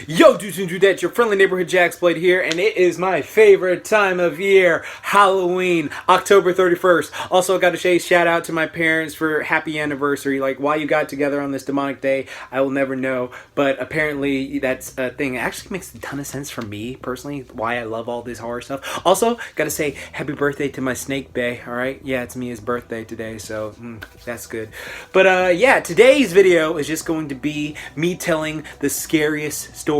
Yo, dudes and dudettes, your friendly neighborhood Jaxblade here, and it is my favorite time of year, Halloween, October 31st. Also, I got to say shout out to my parents for happy anniversary. Like, why you got together on this demonic day, I will never know, but apparently that's a thing. It actually makes a ton of sense for me, personally, why I love all this horror stuff. Also, got to say happy birthday to my snake bae, alright? Yeah, it's Mia's birthday today, so that's good. But, yeah, today's video is just going to be me telling the scariest story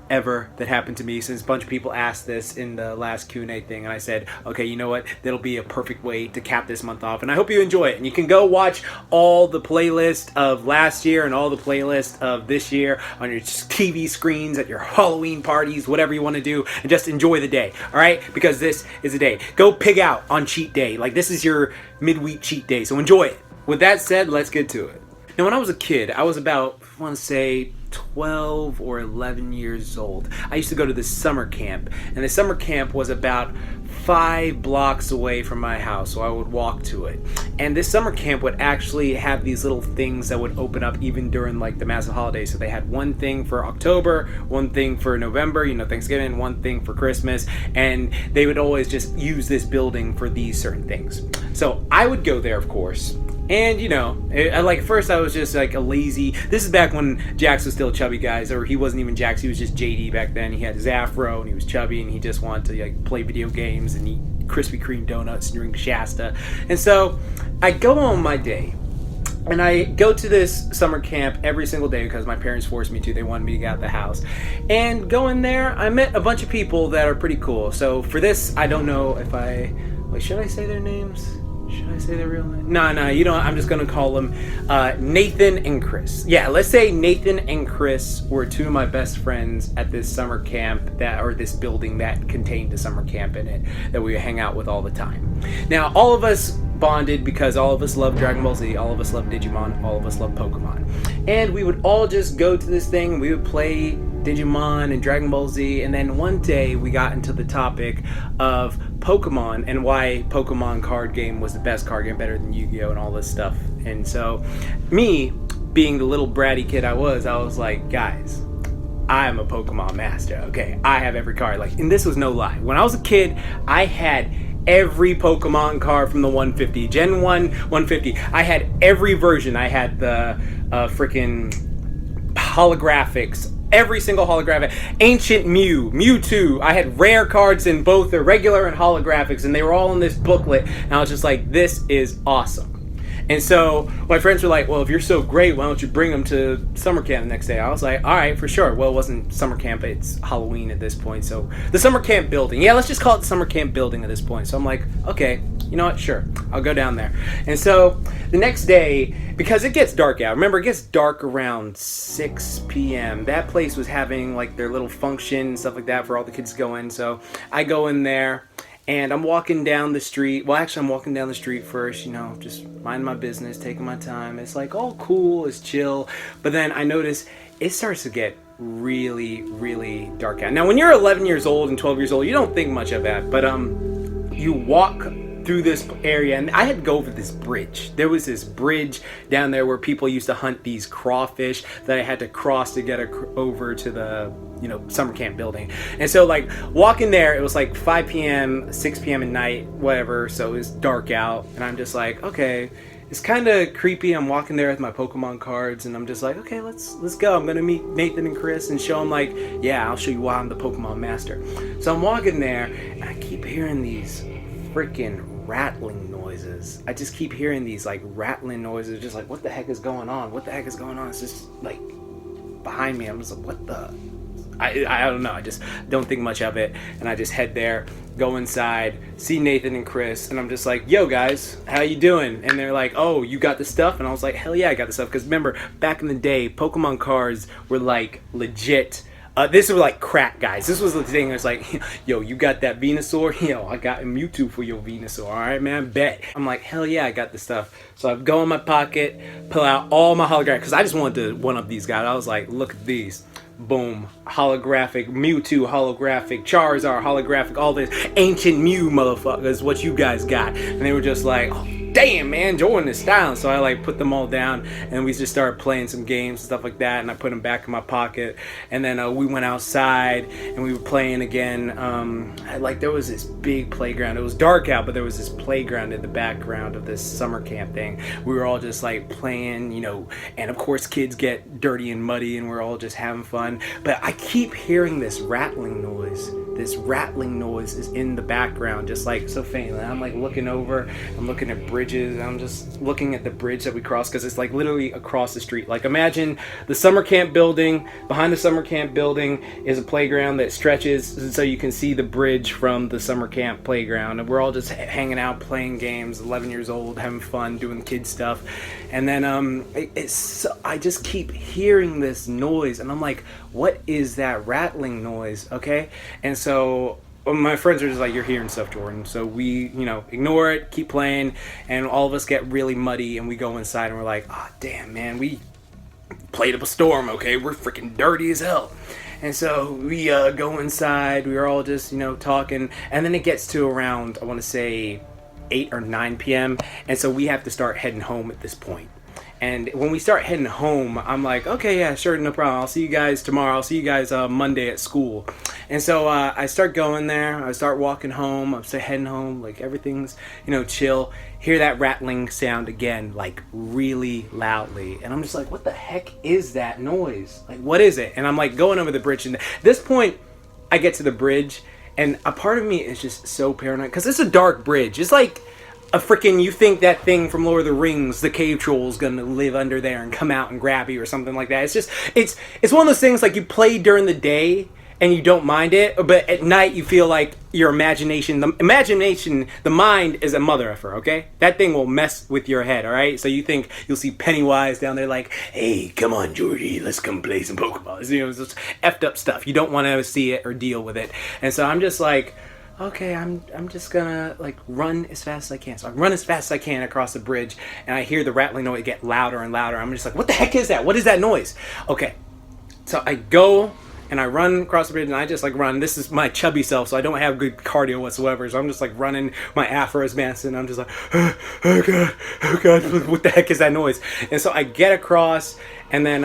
ever that happened to me, since a bunch of people asked this in the last Q&A thing, and I said, okay, you know what, that'll be a perfect way to cap this month off, and I hope you enjoy it. And you can go watch all the playlist of last year and all the playlist of this year on your TV screens, at your Halloween parties, whatever you want to do, and just enjoy the day, alright? Because this is a day. Go pig out on cheat day. Like, this is your midweek cheat day, so enjoy it. With that said, let's get to it. Now, when I was a kid, I was about, I want to say, 12 or 11 years old. I used to go to this summer camp, and the summer camp was about 5 blocks away from my house, so I would walk to it. And this summer camp would actually have these little things that would open up even during like the massive holidays. So they had one thing for October, one thing for November, you know, Thanksgiving, one thing for Christmas, and they would always just use this building for these certain things. So I would go there, of course. And, you know, like, first I was just, like, a lazy... This is back when Jax was still chubby, guys. Or he wasn't even Jax, he was just JD back then. He had his afro, and he was chubby, and he just wanted to, like, play video games and eat Krispy Kreme donuts and drink Shasta. And so, I go on my day, and I go to this summer camp every single day because my parents forced me to. They wanted me to get out of the house. And going there, I met a bunch of people that are pretty cool. So, for this, I don't know if I... Wait, should I say their names? Should I say their real name? No, you know what? I'm just going to call them Nathan and Chris. Yeah, let's say Nathan and Chris were two of my best friends at this summer camp, or this building that contained a summer camp in it, that we would hang out with all the time. Now, all of us bonded because all of us love Dragon Ball Z, all of us love Digimon, all of us love Pokemon. And we would all just go to this thing, and we would play Digimon and Dragon Ball Z, and then one day we got into the topic of Pokemon and why Pokemon card game was the best card game, better than Yu-Gi-Oh! And all this stuff. And so, me, being the little bratty kid I was like, guys, I'm a Pokemon master, okay? I have every card, like, and this was no lie. When I was a kid, I had every Pokemon card from the 150, Gen 1, 150. I had every version. I had the freaking holographics, every single holographic, Ancient Mew, Mewtwo. I had rare cards in both the regular and holographics, and they were all in this booklet, and I was just like, this is awesome. And so my friends were like, well, if you're so great, why don't you bring them to summer camp the next day? I was like, all right, for sure. Well, it wasn't summer camp, it's Halloween at this point. So the summer camp building, yeah, let's just call it the summer camp building at this point. So I'm like, okay, you know what, sure, I'll go down there. And so the next day, because it gets dark out, remember, it gets dark around 6 p.m. That place was having like their little function and stuff like that for all the kids to go in. So I go in there, and I'm walking down the street. Well, actually, I'm walking down the street first, you know, just minding my business, taking my time. It's like all cool, it's chill. But then I notice it starts to get really, really dark out. Now, when you're 11 years old and 12 years old, you don't think much of that. But you walk through this area, and I had to go over this bridge. There was this bridge down there where people used to hunt these crawfish that I had to cross to get over to the, you know, summer camp building. And so, like, walking there, it was like 5 p.m., 6 p.m. at night, whatever, so it was dark out, and I'm just like, okay, it's kind of creepy. I'm walking there with my Pokemon cards, and I'm just like, okay, let's go. I'm gonna meet Nathan and Chris and show them, like, yeah, I'll show you why I'm the Pokemon master. So I'm walking there, and I keep hearing these freaking rattling noises. I just keep hearing these like rattling noises, just like, what the heck is going on? What the heck is going on? It's just like behind me. I'm just like, what the? I don't know. I just don't think much of it, and I just head there, go inside, see Nathan and Chris, and I'm just like, yo guys, how you doing? And they're like, oh, you got the stuff? And I was like, hell yeah, I got the stuff. Because remember, back in the day, Pokemon cards were like legit. This was like crack, guys. This was the thing. It's like, yo, you got that Venusaur? Yo, I got a Mewtwo for your Venusaur. All right, man, bet. I'm like, hell yeah, I got the stuff. So I go in my pocket, pull out all my holographics, because I just wanted to one up these guys. I was like, look at these. Boom, holographic Mewtwo, holographic Charizard, holographic, all this Ancient Mew, motherfuckers, what you guys got? And they were just like, oh, damn, man, Jordan is styling. So I like put them all down, and we just started playing some games and stuff like that, and I put them back in my pocket. And then we went outside and we were playing again. There was this big playground. It was dark out, but there was this playground in the background of this summer camp thing. We were all just like playing, and of course kids get dirty and muddy, and we're all just having fun. But I keep hearing this rattling noise. This rattling noise is in the background, just like so faintly. I'm like looking over, I'm looking at bridges, and I'm just looking at the bridge that we crossed, because it's like literally across the street. Like imagine the summer camp building. Behind the summer camp building is a playground that stretches so you can see the bridge from the summer camp playground. And we're all just hanging out, playing games, 11 years old, having fun, doing kid stuff. And then I just keep hearing this noise, and I'm like, what is that rattling noise? Okay. And so my friends are just like, you're hearing stuff, Jordan. So we, ignore it, keep playing, and all of us get really muddy, and we go inside, and we're like, oh, damn, man, we played up a storm, okay? We're freaking dirty as hell. And so we go inside, we were all just, talking, and then it gets to around, I want to say, 8 or 9 p.m., and so we have to start heading home at this point. And when we start heading home, I'm like, okay, yeah, sure, no problem. I'll see you guys tomorrow. I'll see you guys Monday at school. And so I start going there. I start walking home. I'm still heading home. Like everything's, chill. Hear that rattling sound again, like really loudly. And I'm just like, what the heck is that noise? Like, what is it? And I'm like going over the bridge. And at this point, I get to the bridge, and a part of me is just so paranoid, because it's a dark bridge. It's like a freaking, you think that thing from Lord of the Rings, the cave troll's gonna live under there and come out and grab you or something like that. It's just, it's one of those things like you play during the day and you don't mind it, but at night you feel like your imagination, the mind is a mother effer, okay? That thing will mess with your head, all right? So you think you'll see Pennywise down there like, hey, come on, Georgie, let's come play some Pokemon. It's just effed up stuff. You don't want to see it or deal with it. And so I'm just like, okay, I'm just gonna like run as fast as I can. So I run as fast as I can across the bridge, and I hear the rattling noise get louder and louder. I'm just like, what the heck is that? What is that noise? Okay, so I go and I run across the bridge, and I just like run. This is my chubby self, so I don't have good cardio whatsoever. So I'm just like running. My afro is massive, and I'm just like, oh god, what the heck is that noise? And so I get across, and then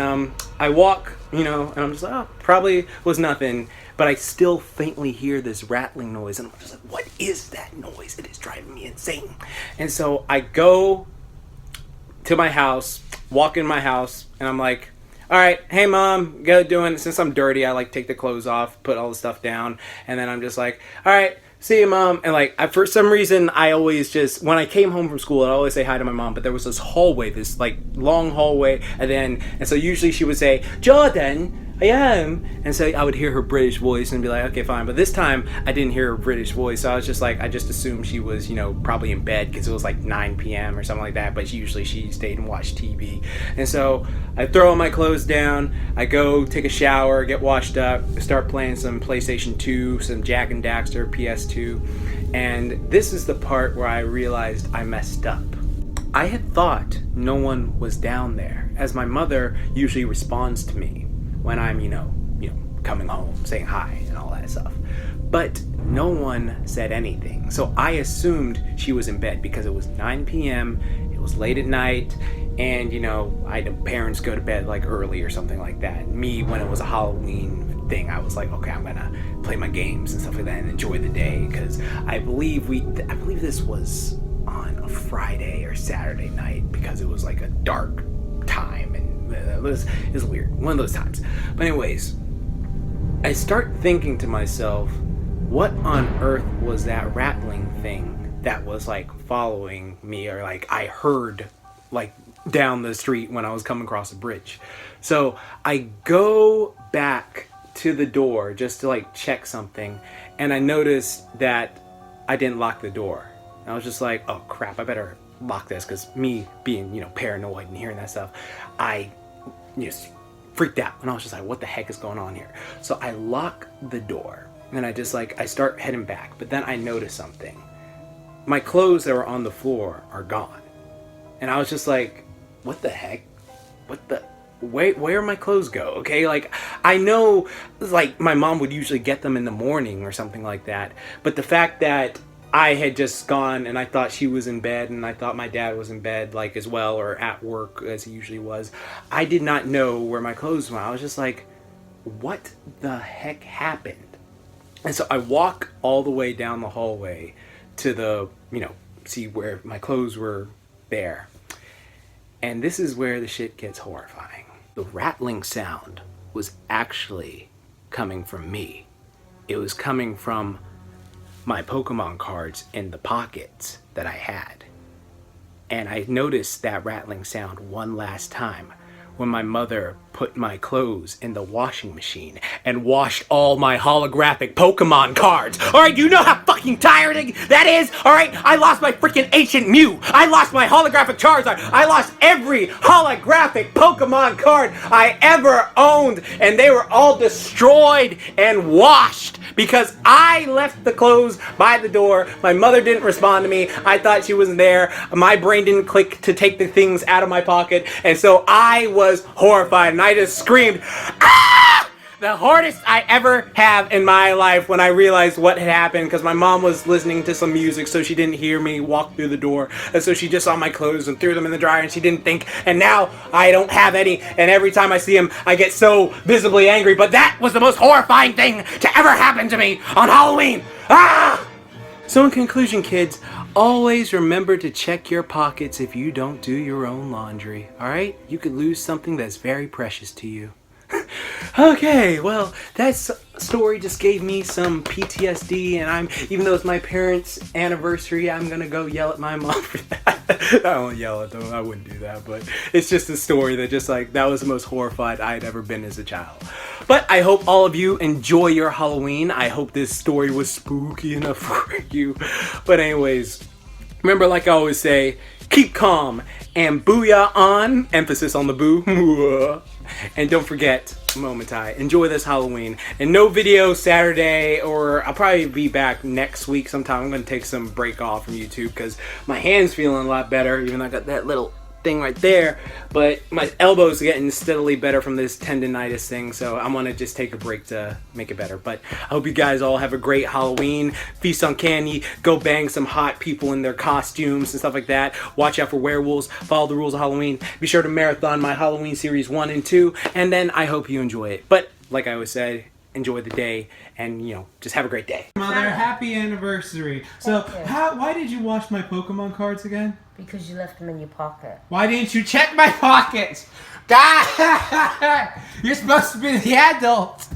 I walk, and I'm just like, oh, probably was nothing. But I still faintly hear this rattling noise, and I'm just like, what is that noise? It is driving me insane. And so I go to my house, walk in my house, and I'm like, all right, hey mom, go doing, since I'm dirty, I like take the clothes off, put all the stuff down, and then I'm just like, all right, see you, mom. And like, for some reason, I always just, when I came home from school, I'd always say hi to my mom, but there was this hallway, this like long hallway, and so usually she would say, Jordan, I am. And so I would hear her British voice and be like, okay, fine. But this time I didn't hear her British voice. So I was just like, I just assumed she was, probably in bed because it was like 9 p.m. or something like that. But usually she stayed and watched TV. And so I throw all my clothes down. I go take a shower, get washed up, start playing some PlayStation 2, some Jack and Daxter, PS2. And this is the part where I realized I messed up. I had thought no one was down there, as my mother usually responds to me when I'm, coming home, saying hi and all that stuff. But no one said anything. So I assumed she was in bed because it was 9 p.m., it was late at night, and, I had parents go to bed like early or something like that. Me, when it was a Halloween thing, I was like, okay, I'm gonna play my games and stuff like that and enjoy the day, because I believe this was on a Friday or Saturday night, because it was like a dark time, and it was weird, one of those times. But anyways, I start thinking to myself, what on earth was that rattling thing that was like following me, or like I heard like down the street when I was coming across the bridge? So I go back to the door just to like check something, and I noticed that I didn't lock the door. I was just like, oh crap, I better lock this, because me being paranoid and hearing that stuff, I just freaked out, and I was just like, what the heck is going on here? So I lock the door, and I start heading back, but then I notice something. My clothes that were on the floor are gone, and I was just like, what the heck? Where my clothes go? Okay, like I know like my mom would usually get them in the morning or something like that, but the fact that I had just gone and I thought she was in bed and I thought my dad was in bed like as well or at work as he usually was. I did not know where my clothes went. I was just like, what the heck happened? And so I walk all the way down the hallway to the, see where my clothes were there. And this is where the shit gets horrifying. The rattling sound was actually coming from me. It was coming from my Pokemon cards in the pockets that I had. And I noticed that rattling sound one last time when my mother put my clothes in the washing machine and washed all my holographic Pokemon cards. Alright, do you know how fucking tiring that is? Alright, I lost my freaking Ancient Mew. I lost my holographic Charizard. I lost every holographic Pokemon card I ever owned. And they were all destroyed and washed because I left the clothes by the door. My mother didn't respond to me. I thought she wasn't there. My brain didn't click to take the things out of my pocket. And so I was horrified and I just screamed, ah! The hardest I ever have in my life when I realized what had happened, because my mom was listening to some music so she didn't hear me walk through the door, and so she just saw my clothes and threw them in the dryer and she didn't think, and now I don't have any, and every time I see them I get so visibly angry. But that was the most horrifying thing to ever happen to me on Halloween. Ah! So in conclusion, kids, always remember to check your pockets if you don't do your own laundry, alright? You could lose something that's very precious to you. Okay, well, that story just gave me some PTSD, and even though it's my parents' anniversary, I'm gonna go yell at my mom for that. I don't yell at them, I wouldn't do that, but it's just a story that that was the most horrified I had ever been as a child. But I hope all of you enjoy your Halloween. I hope this story was spooky enough for you. But anyways, remember, like I always say, keep calm and booyah on, emphasis on the boo. And don't forget, Momentai, enjoy this Halloween. And no video Saturday, or I'll probably be back next week sometime. I'm going to take some break off from YouTube because my hand's feeling a lot better, even though I got that little thing right there, but my elbow's getting steadily better from this tendonitis thing, so I'm gonna just take a break to make it better. But I hope you guys all have a great Halloween, feast on candy, go bang some hot people in their costumes and stuff like that, watch out for werewolves, follow the rules of Halloween, be sure to marathon my Halloween series 1 and 2, and then I hope you enjoy it. But like I always said, enjoy the day, and just have a great day. Mother, happy anniversary. So why did you wash my Pokemon cards again? Because you left them in your pocket. Why didn't you check my pockets? God, you're supposed to be the adult.